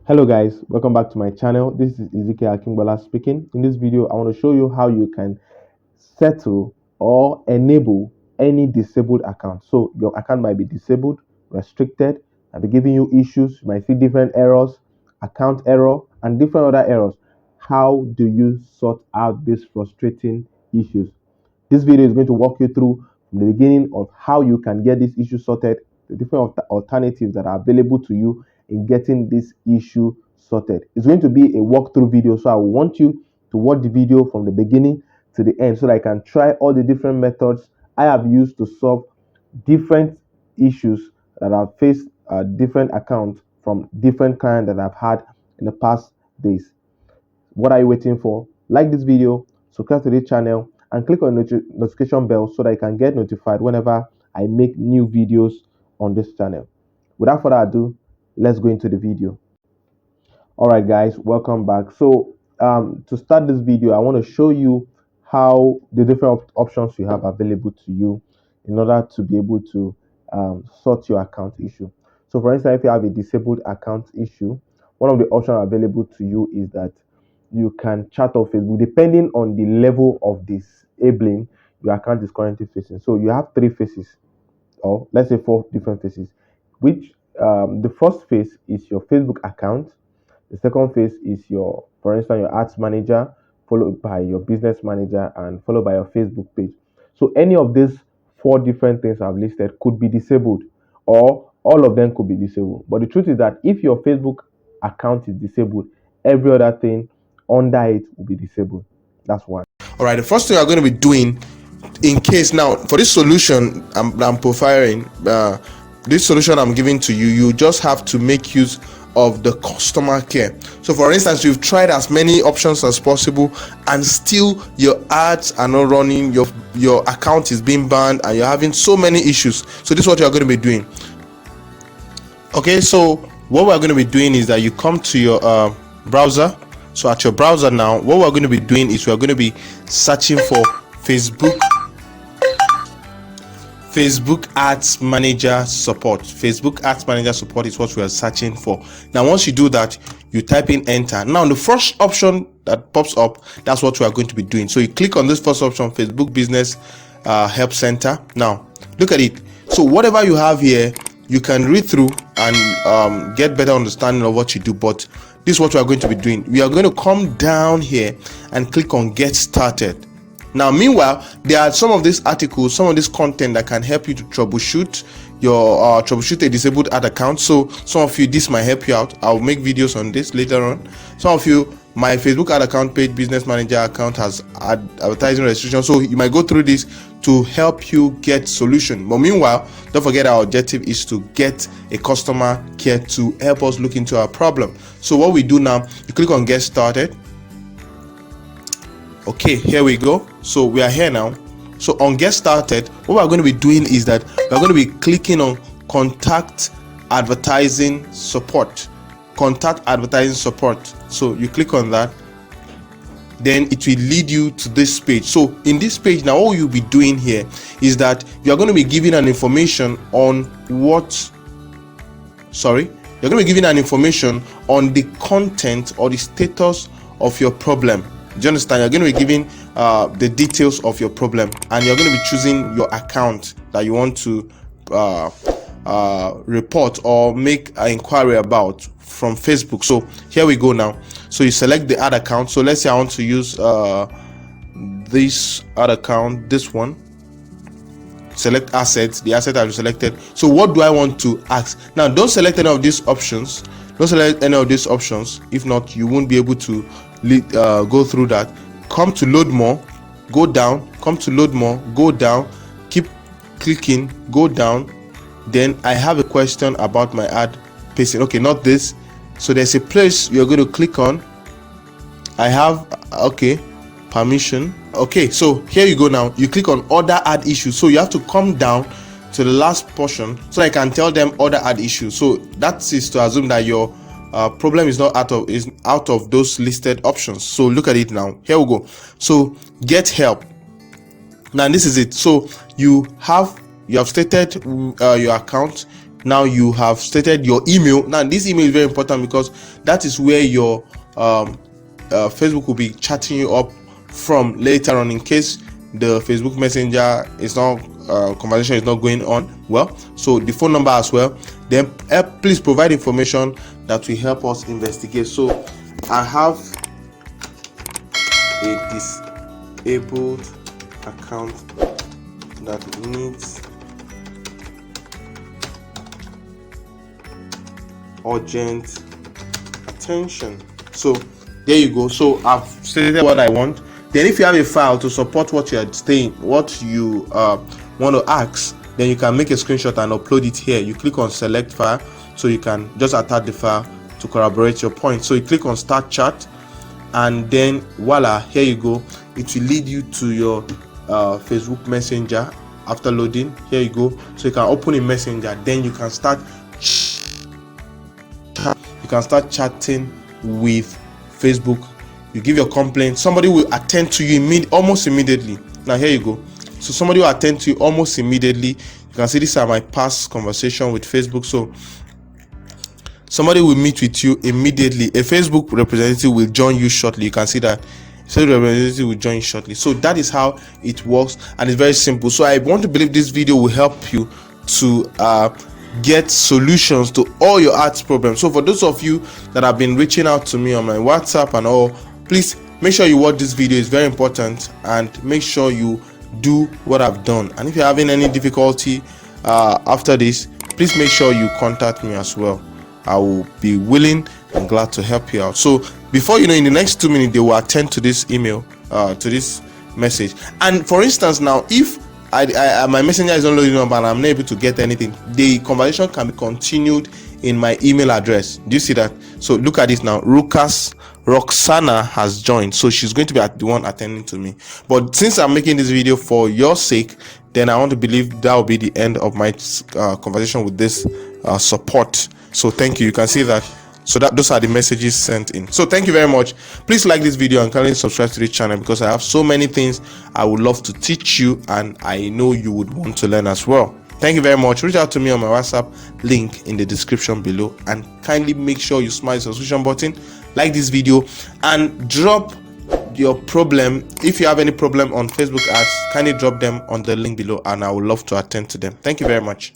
Hello guys, welcome back to my channel. This is Ezekiel Akingbola speaking. In this video, I want to show you how you can settle or enable any disabled account. So your account might be disabled, restricted, might be giving you issues, you might see different errors, account error, and different other errors. How do you sort out these frustrating issues? This video is going to walk you through from the beginning of how you can get this issue sorted, the different alternatives that are available to you in getting this issue sorted. It's going to be a walkthrough video, so I want you to watch the video from the beginning to the end so that I can try all the different methods I have used to solve different issues that I've faced different accounts from different clients that I've had in the past days. What are you waiting for? Like this video, subscribe to this channel, and click on the notification bell so that you can get notified whenever I make new videos on this channel. Without further ado, let's go into the video. All right, guys, welcome back. So to start this video, I want to show you how the different options you have available to you in order to be able to sort your account issue. So for instance, if you have a disabled account issue, one of the options available to you is that you can chat off Facebook depending on the level of disabling your account is currently facing. So you have three phases, or let's say four different phases, which the first phase is your Facebook account. The second phase is your, for instance, your ads manager, followed by your business manager, and followed by your Facebook page. So any of these four different things I've listed could be disabled, or all of them could be disabled. But the truth is that if your Facebook account is disabled, every other thing under it will be disabled. That's one. All right, the first thing I'm going to be doing, in case now for this solution I'm profiling, this solution I'm giving to you, you just have to make use of the customer care. So for instance, you've tried as many options as possible and still your ads are not running, your account is being banned, and you're having so many issues. So this is what you're going to be doing. Okay, so what we're going to be doing is that you come to your browser. So at your browser now, what we're going to be doing is we're going to be searching for Facebook Ads Manager Support. Facebook Ads Manager Support is what we are searching for. Now once you do that, you type in enter. Now the first option that pops up, that's what we are going to be doing. So you click on this first option, Facebook Business Help Center. Now look at it. So whatever you have here, you can read through and get better understanding of what you do, but this is what we are going to be doing. We are going to come down here and click on get started. Now meanwhile, there are some of these articles, some of this content that can help you to troubleshoot your troubleshoot a disabled ad account. So some of you, this might help you out. I'll make videos on this later on. Some of you, my Facebook ad account page, business manager account has advertising restrictions, so you might go through this to help you get solution. But meanwhile, don't forget our objective is to get a customer care to help us look into our problem. So what we do now, you click on get started. Okay, here we go. So we are here now. So on get started, what we're going to be doing is that we're going to be clicking on contact advertising support. Contact advertising support. So you click on that, then it will lead you to this page. So in this page now, all you'll be doing here is that you are going to be giving an information on you're going to be giving an information on the content or the status of your problem. Do you understand? You're going to be giving the details of your problem, and you're going to be choosing your account that you want to report or make an inquiry about from Facebook. So here we go now. So you select the ad account. So let's say I want to use this ad account, this one. Select assets, the asset I've selected. So what do I want to ask? Now don't select any of these options. Don't select any of these options. If not, you won't be able to go through that. Come to load more, go down. Come to load more, go down. Keep clicking, go down. Then I have a question about my ad pacing. Okay, not this. So there's a place you're going to click on. I have permission. Okay, so here you go. Now you click on other ad issues. So you have to come down to the last portion so I can tell them other ad issues. So that is to assume that your problem is not out of those listed options. So look at it now. Here we go. So get help. Now this is it. So you have stated your account. Now you have stated your email. Now this email is very important because that is where your Facebook will be chatting you up from later on, in case the Facebook Messenger is not conversation is not going on well. So the phone number as well. Then please provide information that will help us investigate. So I have a disabled account that needs urgent attention. So there you go. So I've stated what I want. Then if you have a file to support what you are saying, what you want to ask, then you can make a screenshot and upload it here. You click on select file, so you can just attach the file to corroborate your point. So you click on start chat, and then voila, here you go. It will lead you to your Facebook Messenger. After loading, here you go. So you can open a messenger, then you can start chatting with Facebook. You give your complaint, somebody will attend to you almost immediately. Now here you go. So somebody will attend to you almost immediately. You can see these are my past conversation with Facebook. So somebody will meet with you immediately. A Facebook representative will join you shortly. You can see that. So the representative will join shortly. So that is how it works, and it's very simple. So I want to believe this video will help you to get solutions to all your ads problems. So for those of you that have been reaching out to me on my WhatsApp and all, please make sure you watch this video. It's very important, and make sure you do what I've done. And if you're having any difficulty after this, please make sure you contact me as well. I will be willing and glad to help you out. So before you know, in the next 2 minutes, they will attend to this email, to this message. And for instance, now if my messenger is not loading up and I'm not able to get anything, the conversation can be continued in my email address. Do you see that? So look at this now. Roxana has joined, so she's going to be the one attending to me. But since I'm making this video for your sake, then I want to believe that will be the end of my conversation with this support. So thank you. You can see that. So those are the messages sent in. So thank you very much. Please like this video and kindly subscribe to the channel, because I have so many things I would love to teach you, and I know you would want to learn as well. Thank you very much. Reach out to me on my WhatsApp, link in the description below, and kindly make sure you smash the subscription button, like this video, and drop your problem. If you have any problem on Facebook ads, kindly drop them on the link below, and I would love to attend to them. Thank you very much.